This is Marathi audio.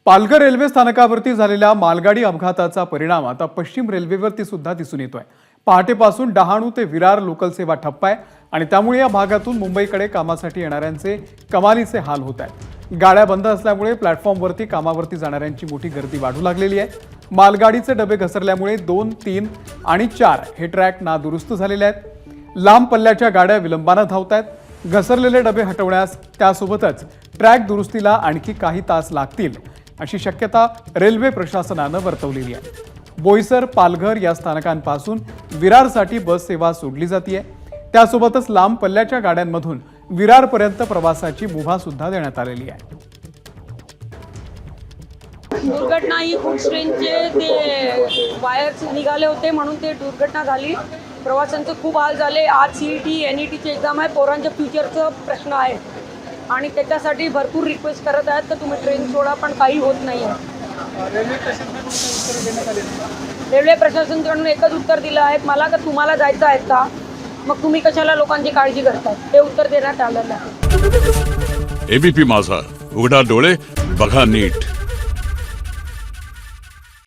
पालघर रेल्वे स्थानकावरती झालेल्या मालगाडी अपघाताचा परिणाम आता पश्चिम रेल्वेवरती सुद्धा दिसून येतोय। पहाटेपासून डहाणू ते विरार लोकल सेवा ठप्प आहे आणि त्यामुळे या भागातून मुंबईकडे कामासाठी येणाऱ्यांचे कमालीचे हाल होत आहेत। गाड्या बंद असल्यामुळे प्लॅटफॉर्मवरती कामावरती जाणाऱ्यांची मोठी गर्दी वाढू लागलेली आहे। मालगाडीचे डबे घसरल्यामुळे 2, 3 आणि 4 हे ट्रॅक नादुरुस्त झालेले आहेत। लांब पल्ल्याच्या गाड्या विलंबाने धावत आहेत। घसरलेले डबे हटवण्यास त्यासोबतच ट्रॅक दुरुस्तीला आणखी काही तास लागतील अशी शक्यता रेल्वे प्रशासनाने वर्तवलेली आहे। बोईसर, पालघर या स्थानकांपासून विरारसाठी बस सेवा सोडली जाते। त्यासोबतच लांब पल्ल्याच्या गाड्यांमधून विरारपर्यंत प्रवासाची मुभा सुद्धा देण्यात आलेली आहे। दुर्घटना ही फूड ट्रेनचे ते वायर्स निघाले होते म्हणून ते दुर्घटना झाली। प्रवाशांचे खूप हाल झाले। आज सीईटी एनईटीची एक्झाम आहे, पोरांच्या फ्युचरचा प्रश्न आहे आणि त्याच्यासाठी भरपूर रिक्वेस्ट करत आहेत तर तुम्ही ट्रेन सोडा, पण काही होत नाही आहे। रेल्वे प्रशासनाकडून एकच उत्तर दिलं आहे, मला का तुम्हाला जायचं आहे का, मग तुम्ही कशाला लोकांची काळजी करताय, हे उत्तर देण्यात आलेलं आहे। एबीपी माझा, उघडा डोळे बघा नीट।